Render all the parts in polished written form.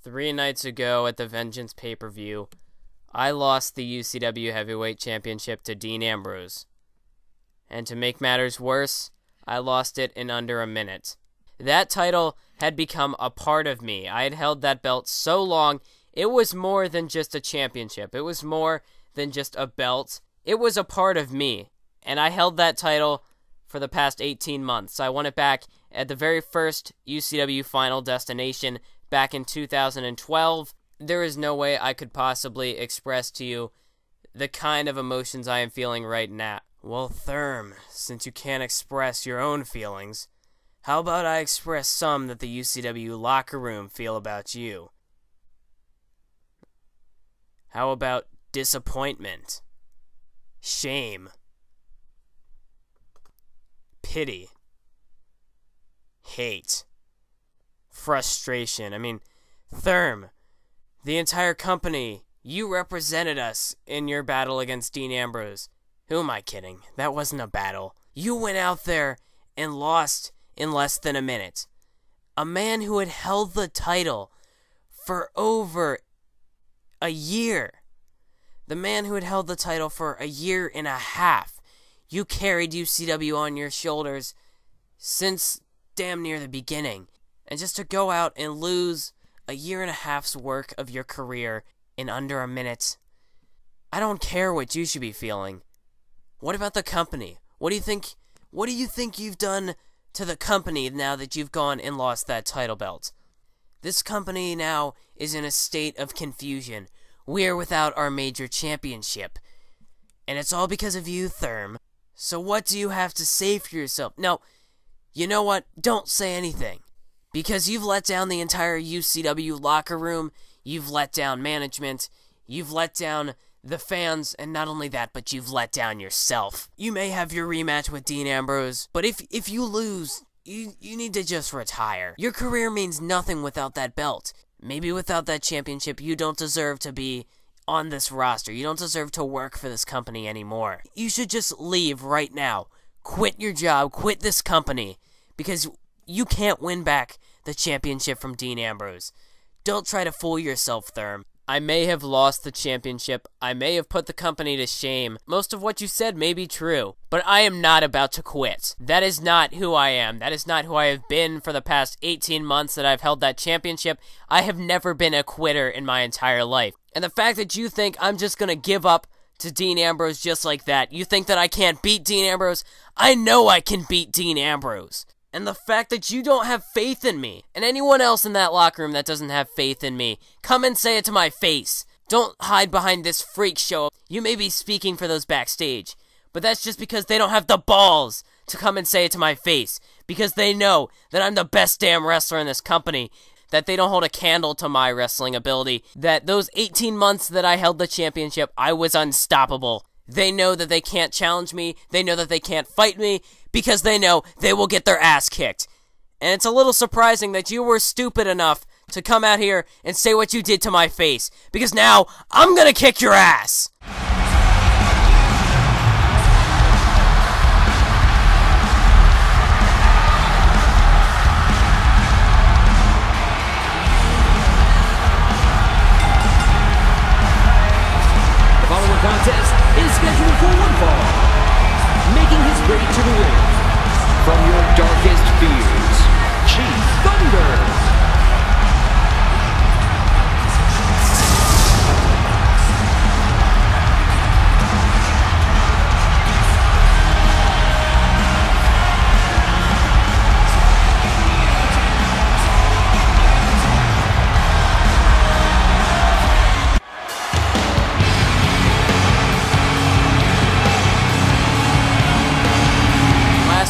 3 nights ago at the Vengeance pay-per-view, I lost the UCW Heavyweight Championship to Dean Ambrose. And to make matters worse, I lost it in under a minute. That title had become a part of me. I had held that belt so long, it was more than just a championship. It was more than just a belt. It was a part of me. And I held that title for the past 18 months. I won it back at the very first UCW Final Destination back in 2012. There is no way I could possibly express to you the kind of emotions I am feeling right now. Well, Therme, since you can't express your own feelings, how about I express some that the UCW locker room feel about you? How about disappointment, shame, pity, hate, frustration? I mean, Therme, the entire company, you represented us in your battle against Dean Ambrose. Who am I kidding? That wasn't a battle. You went out there and lost in less than a minute. A man who had held the title for over a year. The man who had held the title for a year and a half. You carried UCW on your shoulders since damn near the beginning. And just to go out and lose a year and a half's work of your career in under a minute, I don't care what you should be feeling. What about the company? What do you think you've done to the company now that you've gone and lost that title belt? This company now is in a state of confusion. We're without our major championship. And it's all because of you, Therme. So what do you have to say for yourself? No, you know what? Don't say anything. Because you've let down the entire UCW locker room. You've let down management. You've let down the fans, and not only that, but you've let down yourself. You may have your rematch with Dean Ambrose, but if you lose, you need to just retire. Your career means nothing without that belt. Maybe without that championship, you don't deserve to be on this roster. You don't deserve to work for this company anymore. You should just leave right now. Quit your job, quit this company, because you can't win back the championship from Dean Ambrose. Don't try to fool yourself, Therme. I may have lost the championship. I may have put the company to shame. Most of what you said may be true, but I am not about to quit. That is not who I am. That is not who I have been for the past 18 months that I've held that championship. I have never been a quitter in my entire life. And the fact that you think I'm just going to give up to Dean Ambrose just like that, you think that I can't beat Dean Ambrose? I know I can beat Dean Ambrose. And the fact that you don't have faith in me, and anyone else in that locker room that doesn't have faith in me, come and say it to my face. Don't hide behind this freak show. You may be speaking for those backstage, but that's just because they don't have the balls to come and say it to my face, because they know that I'm the best damn wrestler in this company, that they don't hold a candle to my wrestling ability, that those 18 months that I held the championship, I was unstoppable. They know that they can't challenge me, they know that they can't fight me, because they know they will get their ass kicked. And it's a little surprising that you were stupid enough to come out here and say what you did to my face, because now I'm gonna kick your ass! The following contest is scheduled for one fall. Making his way to the ring, from your darkest fears, Chief Thunder.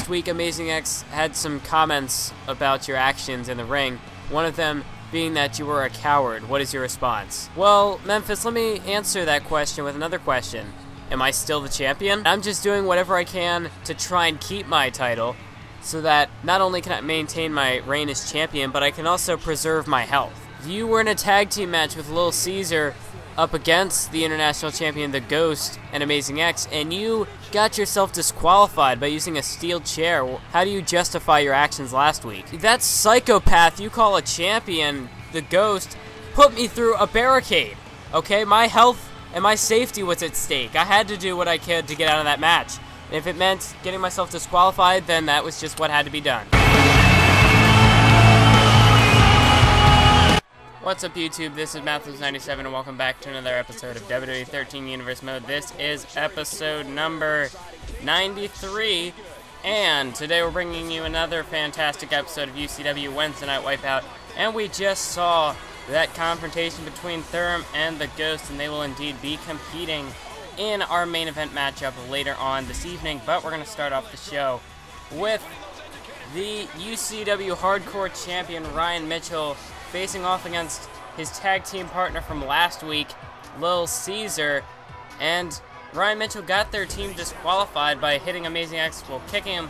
Week, Amazing X had some comments about your actions in the ring, one of them being that you were a coward. What is your response? Well, Memphis, let me answer that question with another question. Am I still the champion? I'm just doing whatever I can to try and keep my title so that not only can I maintain my reign as champion, but I can also preserve my health. You were in a tag team match with Lil Cesar up against the international champion, The Ghost, and Amazing X, and you got yourself disqualified by using a steel chair. How do you justify your actions last week? That psychopath you call a champion, The Ghost, put me through a barricade. Okay, my health and my safety was at stake. I had to do what I could to get out of that match. And if it meant getting myself disqualified, then that was just what had to be done. What's up, YouTube? This is Matthews97, and welcome back to another episode of WWE 13 Universe Mode. This is episode number 93, and today we're bringing you another fantastic episode of UCW Wednesday Night Wipeout, and we just saw that confrontation between Therme and the Ghost, and they will indeed be competing in our main event matchup later on this evening. But we're going to start off the show with the UCW Hardcore Champion Ryan Mitchell facing off against his tag team partner from last week, Lil Cesar, and Ryan Mitchell got their team disqualified by hitting Amazing X, well, kicking him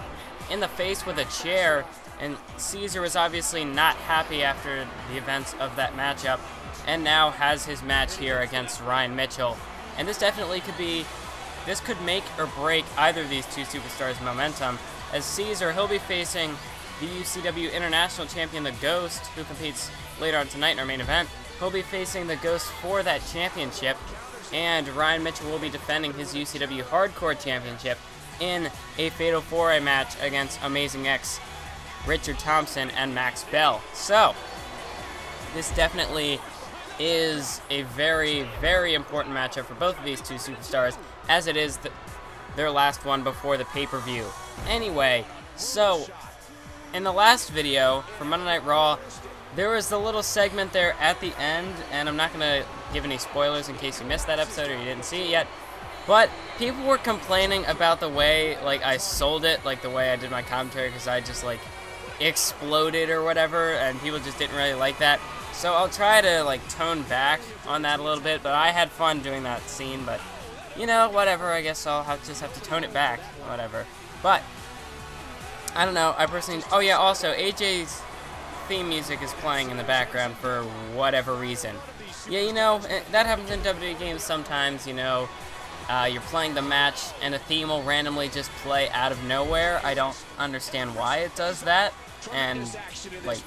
in the face with a chair, and Cesar was obviously not happy after the events of that matchup, and now has his match here against Ryan Mitchell. And this definitely could make or break either of these two superstars' momentum, as Cesar, he'll be facing the UCW International Champion, the Ghost, who competes later on tonight in our main event. He'll be facing the Ghost for that championship, and Ryan Mitchell will be defending his UCW Hardcore Championship in a Fatal 4-Way match against Amazing X, Richard Thompson, and Maxx Bell. So, this definitely is a very, very important matchup for both of these two superstars, as it is their last one before the pay-per-view. Anyway, so in the last video for Monday Night Raw, there was the little segment there at the end, and I'm not going to give any spoilers in case you missed that episode or you didn't see it yet, but people were complaining about the way, like, I sold it, like the way I did my commentary, because I just, like, exploded or whatever, and people just didn't really like that. So I'll try to, like, tone back on that a little bit, but I had fun doing that scene, but, you know, whatever, I guess I'll just have to tone it back, whatever. But I don't know, I personally... Oh yeah, also, AJ's theme music is playing in the background for whatever reason. Yeah, you know, that happens in WWE games sometimes, you know. You're playing the match, and a theme will randomly just play out of nowhere. I don't understand why it does that, and, like,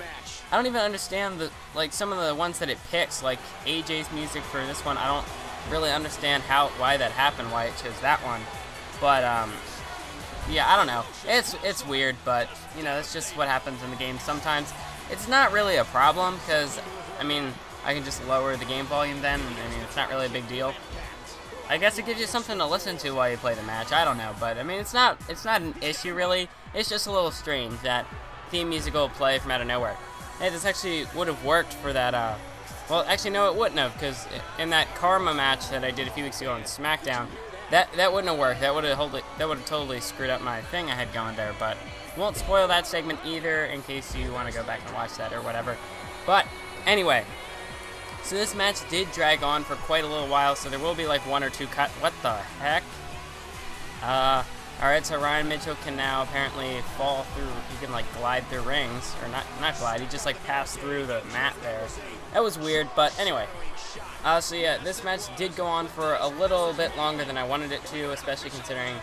I don't even understand, some of the ones that it picks, like AJ's music for this one. I don't really understand why that happened, why it chose that one. But, yeah, I don't know. It's weird, but, you know, it's just what happens in the game sometimes. It's not really a problem, because, I mean, I can just lower the game volume then. I mean, it's not really a big deal. I guess it gives you something to listen to while you play the match. I don't know, but, I mean, it's not an issue, really. It's just a little strange that theme music will play from out of nowhere. Hey, this actually would have worked for that, well, actually, no, it wouldn't have, because in that Karma match that I did a few weeks ago on SmackDown, that wouldn't have worked. That would have totally screwed up my thing I had going there, but won't spoil that segment either in case you want to go back and watch that or whatever. But anyway, so this match did drag on for quite a little while, so there will be like one or two cut. What the heck? Alright, so Ryan Mitchell can now apparently fall through, he can like glide through rings, or not glide, he just like passed through the mat there. That was weird, but anyway. So yeah, this match did go on for a little bit longer than I wanted it to, especially considering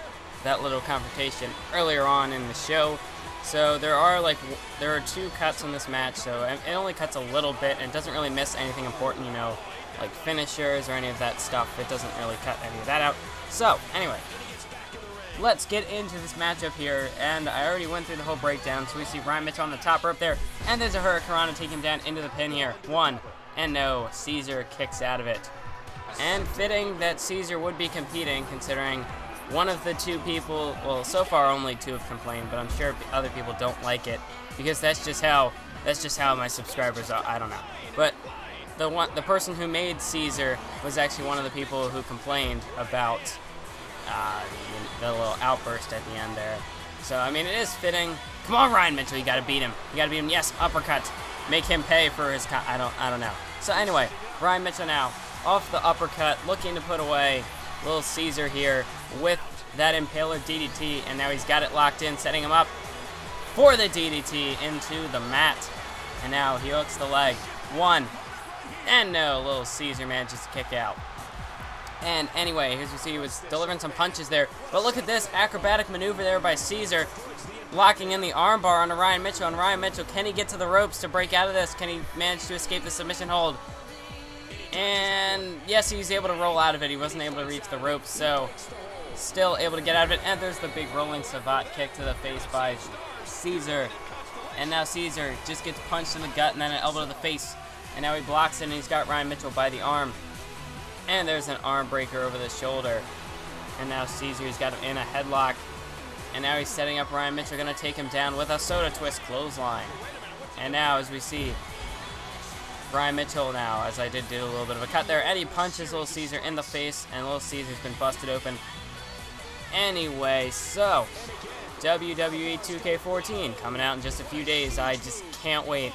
that little confrontation earlier on in the show. So there are two cuts in this match, so it only cuts a little bit, and it doesn't really miss anything important, you know, like finishers or any of that stuff. It doesn't really cut any of that out. So, anyway, let's get into this matchup here, and I already went through the whole breakdown, so we see Ryan Mitchell on the top rope there, and there's a Hurricanrana taking him down into the pin here. One, and no, Cesar kicks out of it. And fitting that Cesar would be competing, considering one of the two people, well, so far only two have complained, but I'm sure other people don't like it, because that's just how my subscribers are. I don't know. But the person who made Cesar was actually one of the people who complained about the little outburst at the end there. So, I mean, it is fitting. Come on, Ryan Mitchell, you gotta beat him. You gotta beat him. Yes, uppercut. Make him pay for his I don't know. So anyway, Ryan Mitchell now off the uppercut, looking to put away Lil Cesar here with that Impaler DDT, and now he's got it locked in, setting him up for the DDT into the mat. And now he hooks the leg. One, and no, Lil Cesar manages to kick out. And anyway, as you see, he was delivering some punches there. But look at this acrobatic maneuver there by Cesar, locking in the armbar onto Ryan Mitchell. And Ryan Mitchell, can he get to the ropes to break out of this? Can he manage to escape the submission hold? And yes, he was able to roll out of it. He wasn't able to reach the ropes, so still able to get out of it. And there's the big rolling savate kick to the face by Cesar. And now Cesar just gets punched in the gut and then an elbow to the face. And now he blocks it, and he's got Ryan Mitchell by the arm. And there's an arm breaker over the shoulder. And now Cesar's got him in a headlock. And now he's setting up Ryan Mitchell, going to take him down with a soda twist clothesline. And now, as we see, Ryan Mitchell now, as I did a little bit of a cut there, and he punches Lil Cesar in the face, and Lil Cesar's been busted open. Anyway, so, WWE 2K14 coming out in just a few days. I just can't wait.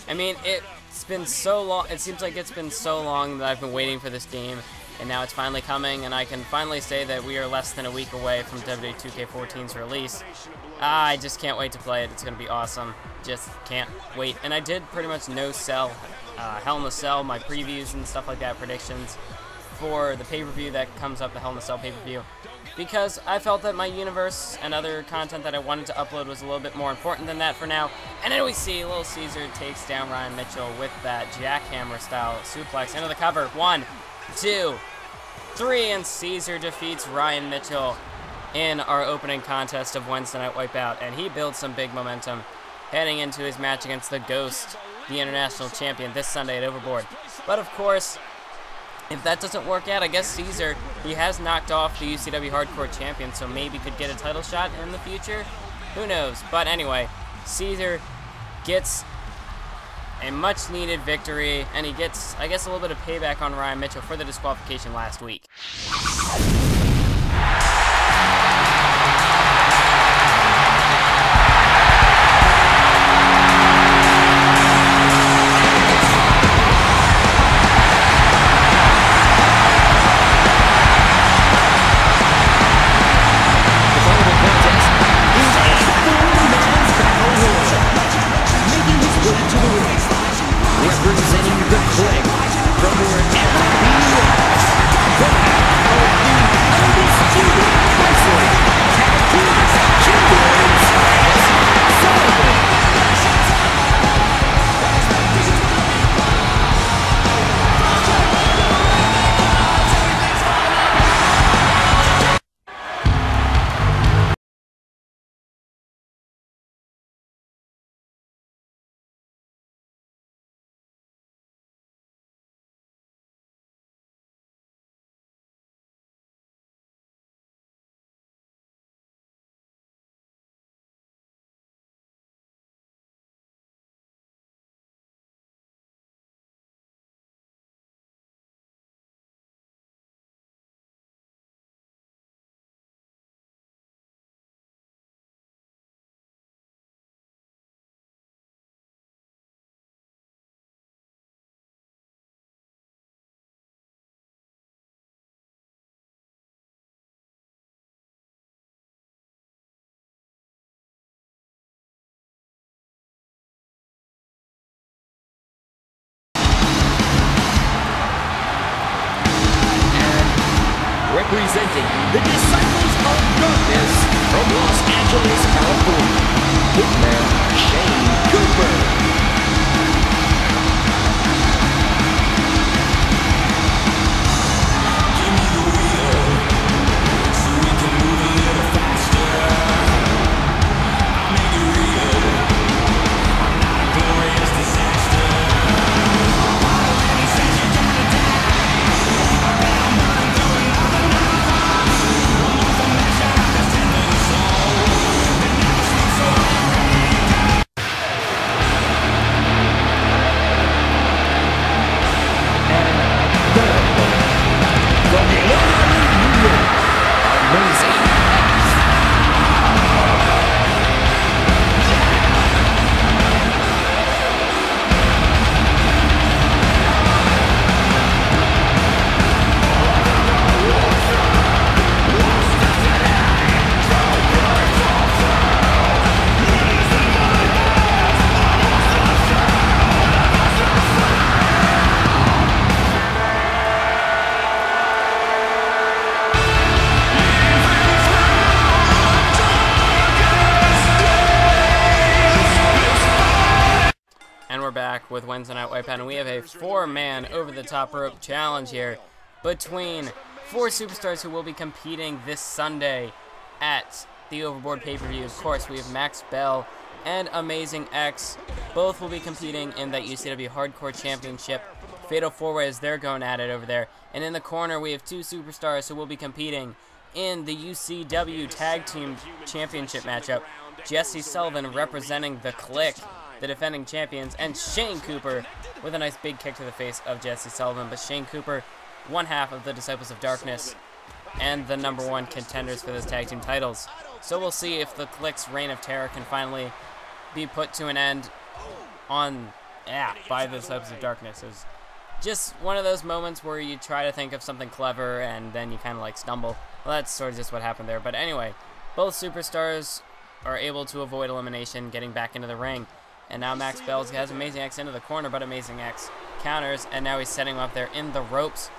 I mean, it's been so long, it seems like it's been so long that I've been waiting for this game, and now it's finally coming, and I can finally say that we are less than a week away from WWE 2K14's release. I just can't wait to play it. It's going to be awesome. Just can't wait. And I did pretty much no-sell, Hell in a Cell, my previews and stuff like that, predictions for the pay-per-view that comes up, the Hell in a Cell pay-per-view, because I felt that my universe and other content that I wanted to upload was a little bit more important than that for now. And then we see Lil Cesar takes down Ryan Mitchell with that jackhammer-style suplex into the cover. 1, 2, 3, and Cesar defeats Ryan Mitchell in our opening contest of Wednesday Night Wipeout, and he builds some big momentum heading into his match against the Ghost, the International Champion, this Sunday at Overboard. But of course, if that doesn't work out, I guess Cesar, he has knocked off the UCW Hardcore Champion, so maybe could get a title shot in the future. Who knows? But anyway, Cesar gets a much-needed victory, and he gets, I guess, a little bit of payback on Ryan Mitchell for the disqualification last week. Representing the clique from wherever he was, the undisputed wrestling tag team champions, Sullivan. Representing the Disciples of Darkness from Los Angeles, California, Hitman Shane Cooper. with Wednesday Night Wipeout, and we have a 4-man over-the-top rope challenge here between 4 superstars who will be competing this Sunday at the Overboard pay-per-view. Of course, we have Maxx Bell and Amazing X. Both will be competing in that UCW Hardcore Championship. Fatal 4-Way as they're going at it over there. And in the corner, we have 2 superstars who will be competing in the UCW Tag Team Championship matchup. Jesse Sullivan representing the Click, the defending champions, and Shane Cooper with a nice big kick to the face of Jesse Sullivan. But Shane Cooper, one half of the Disciples of Darkness, and the #1 contenders for those tag team titles. So we'll see if the Click's reign of terror can finally be put to an end by the Disciples of Darkness. It's just one of those moments where you try to think of something clever and then you kind of like stumble. Well, that's sort of just what happened there. But anyway, both superstars are able to avoid elimination, getting back into the ring. And now Maxx Bell has Amazing X into the corner, but Amazing X counters, and now he's setting him up there in the ropes.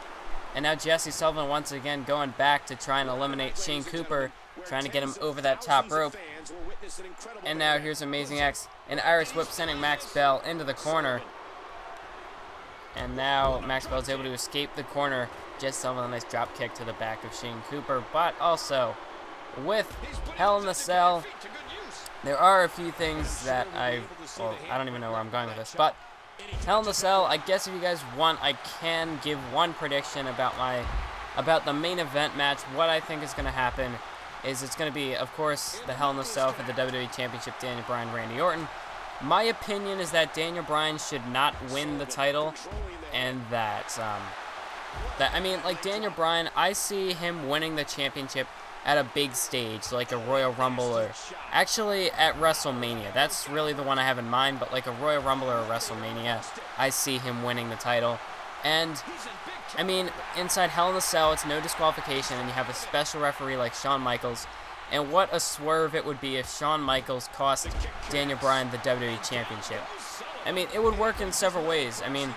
And now Jesse Sullivan once again going back to try and eliminate Shane Cooper, trying to get him over that top rope. And now here's Amazing X, an Irish whip sending Maxx Bell into the corner. And now Maxx Bell is able to escape the corner. Jesse Sullivan, a nice drop kick to the back of Shane Cooper, but also with Hell in the Cell, there are a few things that I don't even know where I'm going with this, but Hell in the Cell, I guess if you guys want, I can give one prediction about the main event match. What I think is going to happen is it's going to be, of course, the Hell in the Cell for the WWE Championship, Daniel Bryan, Randy Orton. My opinion is that Daniel Bryan should not win the title, and that Daniel Bryan, I see him winning the championship at a big stage, like a Royal Rumble, or actually at WrestleMania. That's really the one I have in mind, but like a Royal Rumble or a WrestleMania, I see him winning the title. And, I mean, inside Hell in the Cell, it's no disqualification, and you have a special referee like Shawn Michaels. And what a swerve it would be if Shawn Michaels cost Daniel Bryan the WWE Championship. I mean, it would work in several ways. I mean,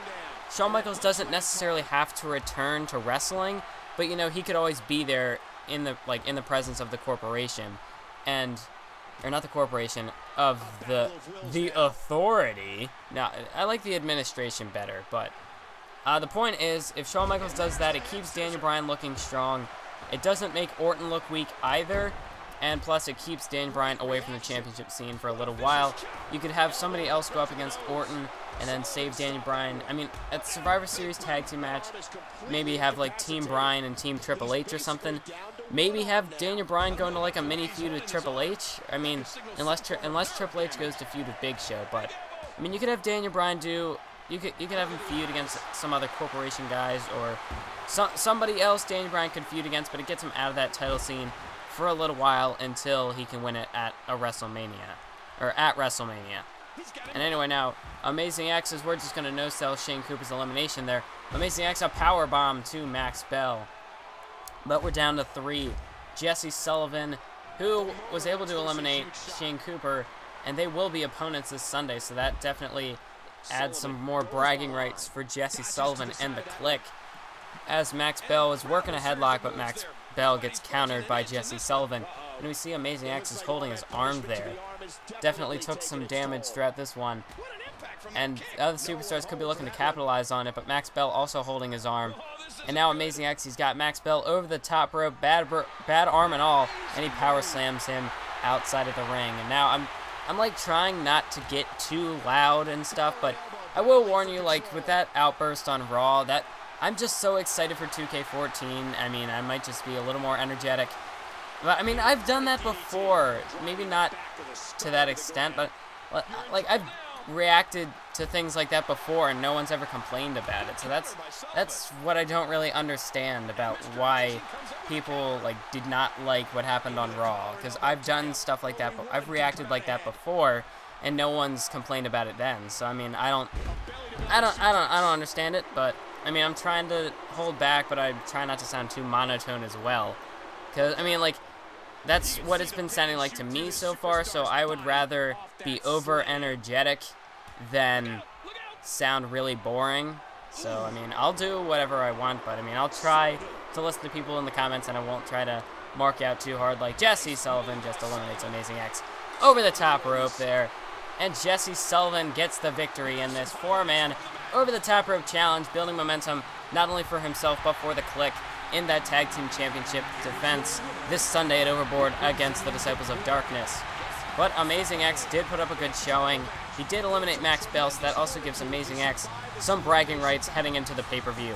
Shawn Michaels doesn't necessarily have to return to wrestling, but, you know, he could always be there in the presence of the corporation, or not the corporation, of the authority. Now, I like the administration better, but the point is, if Shawn Michaels does that, it keeps Daniel Bryan looking strong. It doesn't make Orton look weak either, and plus it keeps Daniel Bryan away from the championship scene for a little while. You could have somebody else go up against Orton and then save Daniel Bryan. I mean, at the Survivor Series tag team match, maybe have like Team Bryan and Team Triple H or something. Maybe have Daniel Bryan go into like a mini feud with Triple H. I mean, unless Triple H goes to feud with Big Show. But I mean, you could have Daniel Bryan you could have him feud against some other corporation guys, or somebody else Daniel Bryan could feud against, but it gets him out of that title scene for a little while until he can win it at WrestleMania. And anyway, now Amazing X, we're just going to no-sell Shane Cooper's elimination there. Amazing X, a powerbomb to Maxx Bell. But we're down to 3. Jesse Sullivan, who was able to eliminate Shane Cooper, and they will be opponents this Sunday, so that definitely adds some more bragging rights for Jesse Sullivan and the Click. As Maxx Bell is working a headlock, but Maxx Bell gets countered by Jesse Sullivan. And we see Amazing X is holding his arm there. Definitely took some damage throughout this one. And the other superstars could be looking to capitalize on it, but Maxx Bell also holding his arm. And now Amazing X, he's got Maxx Bell over the top rope, bad arm and all, and he power slams him outside of the ring. And now I'm like trying not to get too loud and stuff, but I will warn you, like with that outburst on Raw, that I'm just so excited for 2K14. I mean, I might just be a little more energetic. But I mean, I've done that before. Maybe not to that extent, but like I've reacted to things like that before, and no one's ever complained about it. So that's what I don't really understand about why people like did not like what happened on Raw. Because I've done stuff like that, but I've reacted like that before, and no one's complained about it then. So I mean, I don't understand it. But I mean, I'm trying to hold back, but I try not to sound too monotone as well. Because, I mean, like, that's what it's been sounding like to me so far, so I would rather be over-energetic than sound really boring. So, I mean, I'll do whatever I want, but, I mean, I'll try to listen to people in the comments, and I won't try to mark out too hard, like Jesse Sullivan just eliminates Amazing X over the top rope there. And Jesse Sullivan gets the victory in this 4-man over-the-top rope challenge, building momentum not only for himself but for the Clique in that Tag Team Championship defense this Sunday at Overboard against the Disciples of Darkness. But Amazing X did put up a good showing. He did eliminate Maxx Bell, so that also gives Amazing X some bragging rights heading into the pay-per-view.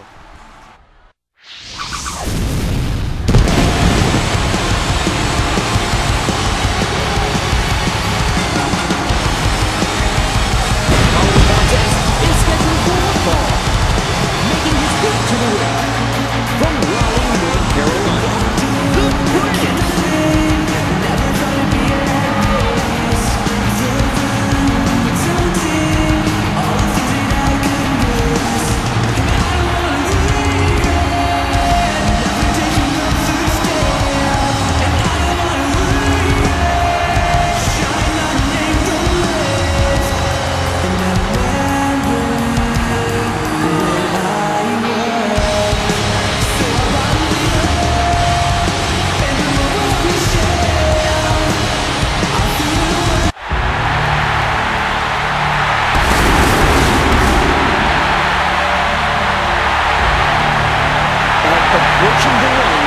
Approaching the ring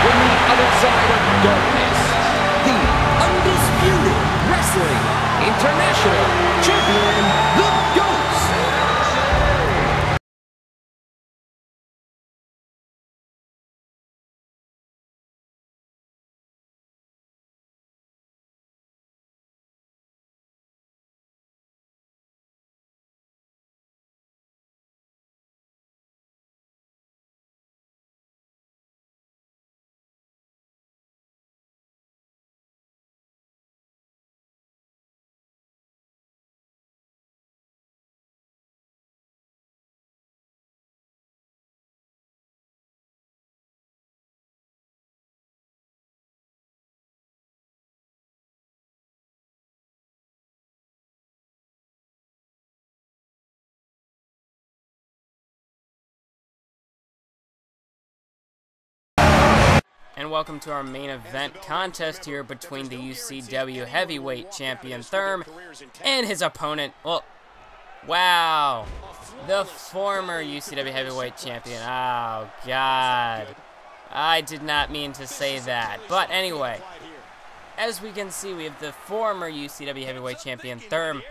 from the other side of darkness, the undisputed Wrestling International Champion, The Ghost. And welcome to our main event contest here between the UCW Heavyweight Champion Therme and his opponent, well, wow, the former UCW Heavyweight Champion. Oh, God. I did not mean to say that. But anyway, as we can see, we have the former UCW Heavyweight Champion Therme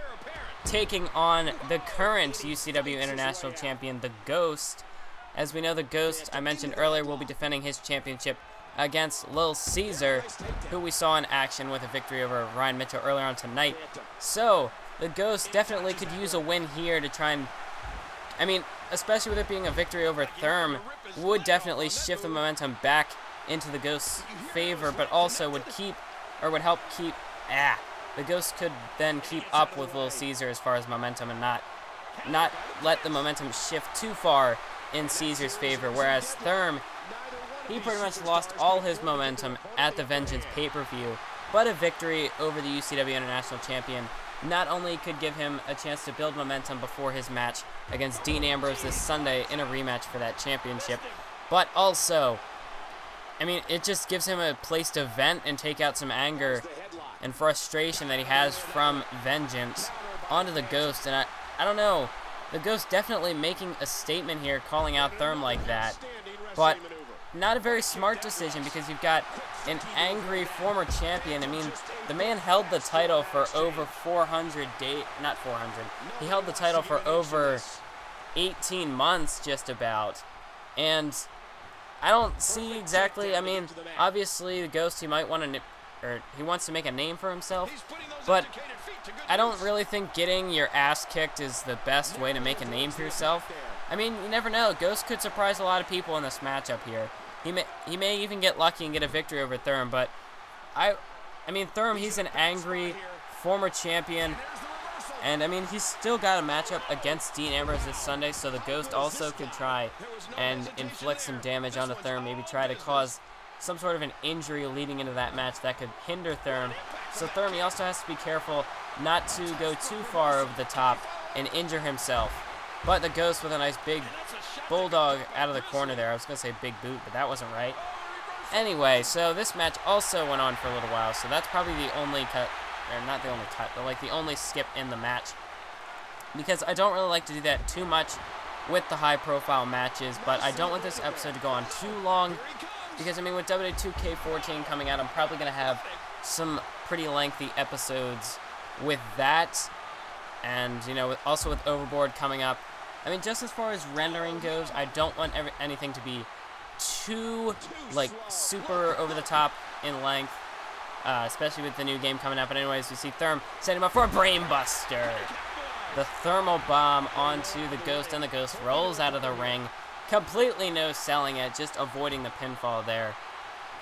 taking on the current UCW International Champion, The Ghost. As we know, The Ghost, I mentioned earlier, will be defending his championship against Lil Cesar, who we saw in action with a victory over Ryan Mitchell earlier on tonight. So, the Ghost definitely could use a win here to try and, I mean, especially with it being a victory over Therme, would definitely shift the momentum back into the Ghost's favor, but also would keep, or would help keep, the Ghost could then keep up with Lil Cesar as far as momentum and not let the momentum shift too far in Caesar's favor, whereas Therme, he pretty much lost all his momentum at the Vengeance pay-per-view, but a victory over the UCW International Champion not only could give him a chance to build momentum before his match against Dean Ambrose this Sunday in a rematch for that championship, but also, I mean, it just gives him a place to vent and take out some anger and frustration that he has from Vengeance onto the Ghost, and I don't know, the Ghost definitely making a statement here, calling out Therme like that, but not a very smart decision because you've got an angry former champion. I mean, the man held the title for over 400 days, not 400, he held the title for over 18 months just about, and I don't see exactly, I mean, obviously the Ghost, he might want to, or he wants to make a name for himself, but I don't really think getting your ass kicked is the best way to make a name for yourself. I mean, you never know, Ghost could surprise a lot of people in this matchup here. He may even get lucky and get a victory over Therme, but I mean, Therme, he's an angry former champion, and I mean, he's still got a matchup against Dean Ambrose this Sunday, so the Ghost also could try and inflict some damage onto Therme, maybe try to cause some sort of an injury leading into that match that could hinder Therme. So Therme, he also has to be careful not to go too far over the top and injure himself. But the Ghost with a nice big bulldog out of the corner there. I was going to say big boot, but that wasn't right. Anyway, so this match also went on for a little while, so that's probably the only or not the only cut, but like the only skip in the match. Because I don't really like to do that too much with the high-profile matches, but I don't want this episode to go on too long. Because, I mean, with WWE 2K14 coming out, I'm probably going to have some pretty lengthy episodes with that. And, you know, also with Overboard coming up. I mean, just as far as rendering goes, I don't want anything to be too, like, super over the top in length. Especially with the new game coming up. But anyways, you see Therme setting him up for a brainbuster. The thermal bomb onto the Ghost, and the Ghost rolls out of the ring. Completely no-selling it, just avoiding the pinfall there.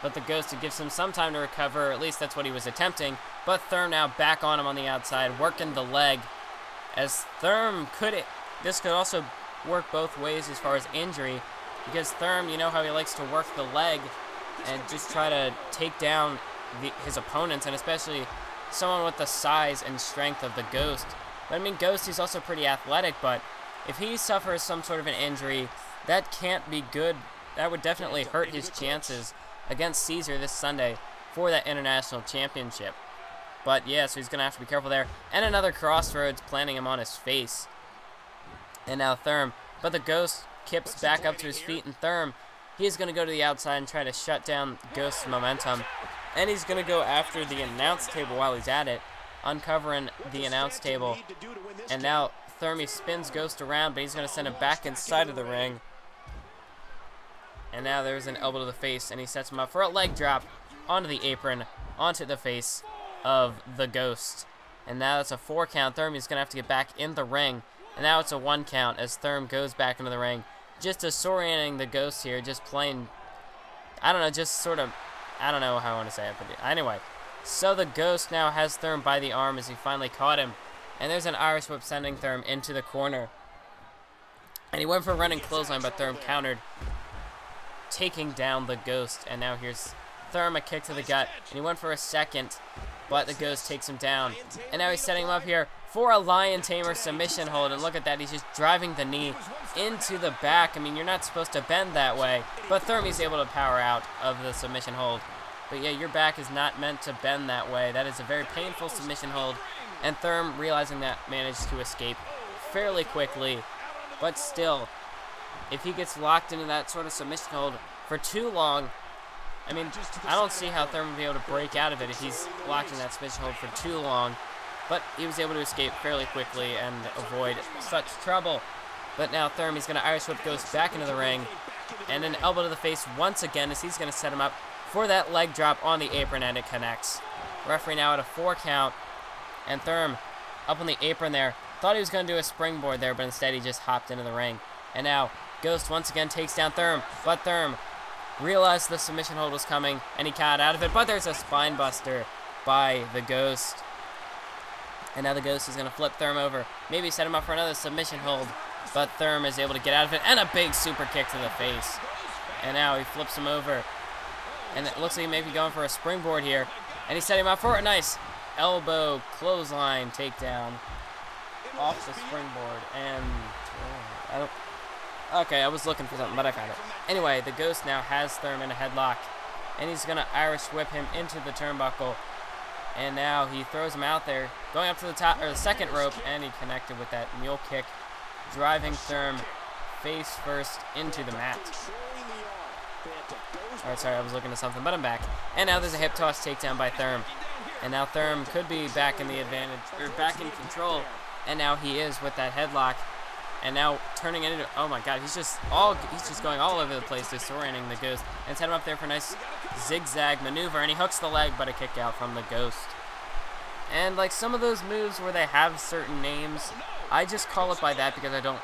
But the Ghost, it gives him some time to recover, or at least that's what he was attempting. But Therme now back on him on the outside, working the leg. As Therme this could also work both ways as far as injury. Because Therme, you know how he likes to work the leg and just try to take down his opponents, and especially someone with the size and strength of the Ghost. But I mean, Ghost, he's also pretty athletic, but if he suffers some sort of an injury, that can't be good. That would definitely hurt his chances against Cesar this Sunday for that International Championship. But yeah, so he's going to have to be careful there. And another crossroads planting him on his face. And now Therme. But the Ghost kips back up to his feet, and Therme, he's going to go to the outside and try to shut down Ghost's momentum. And he's going to go after the announce table while he's at it, uncovering the announce table. And now Therme spins Ghost around, but he's going to send him back inside of the ring. And now there's an elbow to the face, and he sets him up for a leg drop onto the apron, onto the face of the Ghost. And now it's a 4 count. Therme is going to have to get back in the ring. And now it's a 1 count as Therme goes back into the ring. Just disorienting the Ghost here, just playing, I don't know, just sort of, I don't know how I want to say it, but anyway. So the Ghost now has Therme by the arm as he finally caught him. And there's an Irish whip sending Therme into the corner. And he went for a running clothesline, but Therme countered, taking down the Ghost. And now here's Therme, a kick to the gut. And he went for a second, but the Ghost takes him down. And now he's setting him up here for a Lion Tamer submission hold. And look at that, he's just driving the knee into the back. I mean, you're not supposed to bend that way, but Therme's able to power out of the submission hold. But yeah, your back is not meant to bend that way. That is a very painful submission hold. And Therme, realizing that, managed to escape fairly quickly. But still, if he gets locked into that sort of submission hold for too long, I mean, I don't see how Therme will be able to break out of it if he's locked in that submission hold for too long. But he was able to escape fairly quickly and avoid such trouble. But now Therme is going to Irish whip Ghost back into the ring. And an elbow to the face once again as he's going to set him up for that leg drop on the apron, and it connects. Referee now at a 4 count. And Therme up on the apron there. Thought he was going to do a springboard there, but instead he just hopped into the ring. And now Ghost once again takes down Therme. But Therme realized the submission hold was coming, and he got out of it. But there's a spine buster by the Ghost. And now the Ghost is going to flip Therme over. Maybe set him up for another submission hold. But Therme is able to get out of it. And a big super kick to the face. And now he flips him over. And it looks like he may be going for a springboard here. And he's setting him up for a nice elbow clothesline takedown off the springboard. And okay, I was looking for something, but I found it. Anyway, the Ghost now has Therme in a headlock. And he's going to Irish whip him into the turnbuckle. And now he throws him out there, going up to the top, or the second rope, and he connected with that mule kick, driving Therme face first into the mat. Alright, sorry, I was looking at something, but I'm back. And now there's a hip toss takedown by Therme. And now Therme could be back in the advantage, or back in control. And now he is with that headlock. And now turning it into, oh my god, he's just going all over the place, disorienting the Ghost. And set him up there for a nice zigzag maneuver, and he hooks the leg, but a kick out from the Ghost. And like some of those moves where they have certain names, I just call it by that because I don't,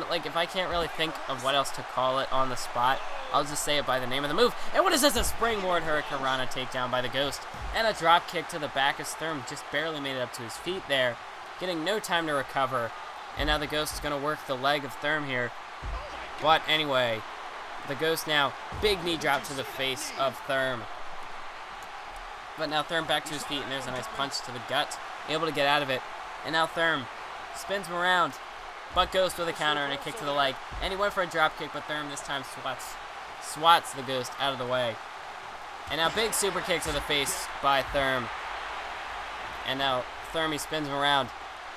like if I can't really think of what else to call it on the spot, I'll just say it by the name of the move. And what is this? A springboard hurricanrana takedown by the Ghost. And a drop kick to the back as Therme just barely made it up to his feet there, getting no time to recover. And now the Ghost is going to work the leg of Therme here. But anyway, the Ghost now, big knee drop to the face of Therme. But now Therme back to his feet, and there's a nice punch to the gut. Able to get out of it. And now Therme spins him around. But Ghost with a counter and a kick to the leg. And he went for a drop kick, but Therme this time swats the Ghost out of the way. And now big super kick to the face by Therme. And now Therme spins him around,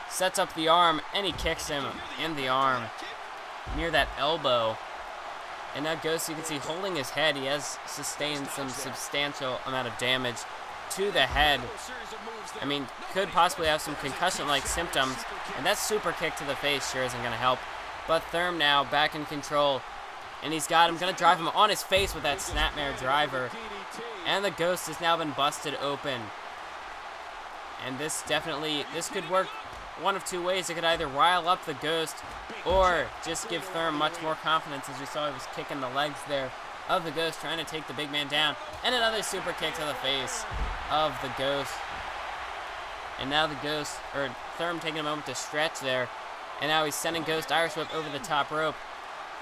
sets up the arm, and he kicks him in the arm near that elbow. And now Ghost, you can see, holding his head. He has sustained some substantial amount of damage to the head. I mean, could possibly have some concussion-like symptoms. And that super kick to the face sure isn't going to help. But Therme now back in control. And he's got him, going to drive him on his face with that snapmare driver. And the Ghost has now been busted open. And this could work one of two ways. It could either rile up the Ghost or just give Therme much more confidence, as we saw he was kicking the legs there of the Ghost, trying to take the big man down. And another super kick to the face of the Ghost. And now the Ghost, or Therme taking a moment to stretch there. And now he's sending Ghost Irish Whip over the top rope.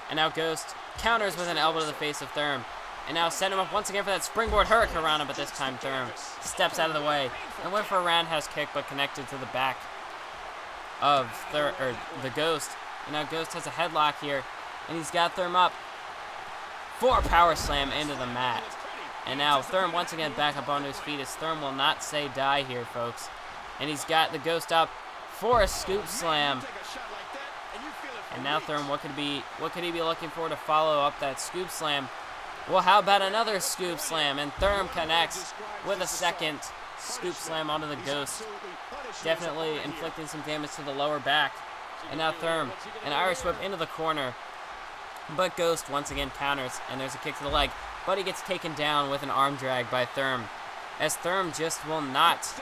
And now Ghost counters with an elbow to the face of Therme. And now set him up once again for that springboard hurricanrana, but this time Therme steps out of the way and went for a roundhouse kick, but connected to the back of the Ghost. And now Ghost has a headlock here, and he's got Therme up for a power slam into the mat. And now Therme once again back up onto his feet, as Therme will not say die here, folks. And he's got the Ghost up for a scoop slam. And now Therme, what could he be looking for to follow up that scoop slam? Well, how about another scoop slam? And Therme connects with a second scoop slam onto the Ghost, definitely inflicting some damage to the lower back. And now Therme, an Irish Whip into the corner, but Ghost once again counters, and there's a kick to the leg, but he gets taken down with an arm drag by Therme, as Therme just will not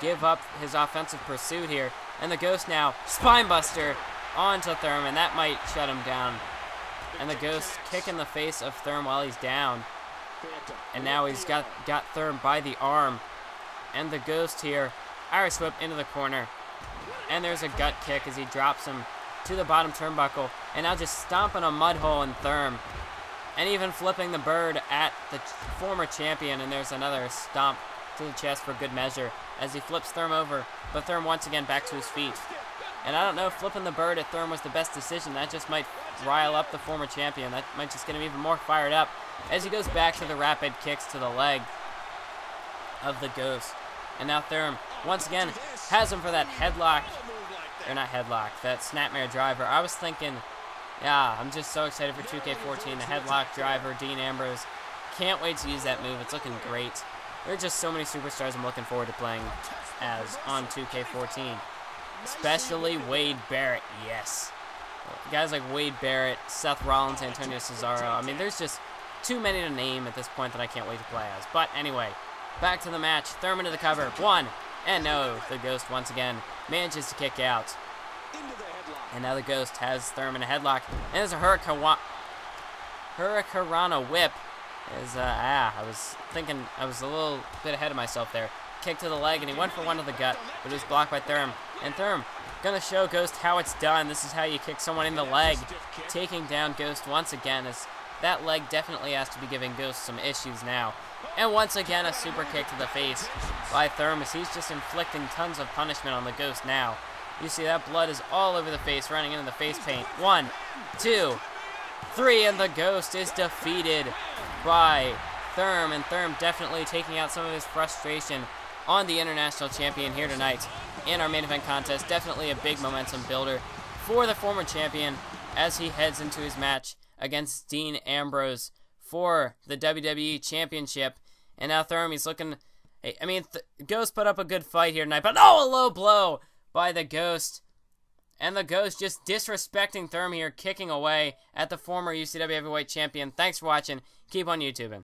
give up his offensive pursuit here. And the Ghost now, spinebuster onto Therme, and that might shut him down. And the Ghost kicking the face of Therme while he's down. And now he's got Therme by the arm. And the Ghost here, Irish Whip into the corner. And there's a gut kick as he drops him to the bottom turnbuckle. And now just stomping a mud hole in Therme. And even flipping the bird at the former champion. And there's another stomp to the chest for good measure as he flips Therme over. But Therme once again back to his feet. And I don't know if flipping the bird at Therme was the best decision. That just might rile up the former champion. That might just get him even more fired up as he goes back to the rapid kicks to the leg of the Ghost. And now Therme once again has him for that headlock, or not headlock, that snapmare driver. I was thinking, yeah, I'm just so excited for 2K14, the headlock driver, Dean Ambrose. Can't wait to use that move. It's looking great. There are just so many superstars I'm looking forward to playing as on 2K14. Especially Wade Barrett, yes. Guys like Wade Barrett, Seth Rollins, Antonio Cesaro. I mean, there's just too many to name at this point that I can't wait to play as. But anyway, back to the match. Therme into the cover. One, and no. The Ghost once again manages to kick out. And now the Ghost has Therme in a headlock. And there's a Hurricanrana whip. I was thinking I was a little bit ahead of myself there. Kick to the leg, and he went for one to the gut, but it was blocked by Therme. And Therme gonna show Ghost how it's done. This is how you kick someone in the leg, taking down Ghost once again, as that leg definitely has to be giving Ghost some issues now. And once again, a super kick to the face by Therme, as he's just inflicting tons of punishment on the Ghost now. You see that blood is all over the face, running into the face paint. 1, 2, 3, and the Ghost is defeated by Therme, and Therme definitely taking out some of his frustration on the International Champion here tonight in our main event contest. Definitely a big momentum builder for the former champion as he heads into his match against Dean Ambrose for the WWE Championship. And now Therme's looking, I mean, Ghost put up a good fight here tonight, but oh, a low blow by the Ghost. And the Ghost just disrespecting Therme here, kicking away at the former UCW Heavyweight Champion. Thanks for watching. Keep on YouTubing.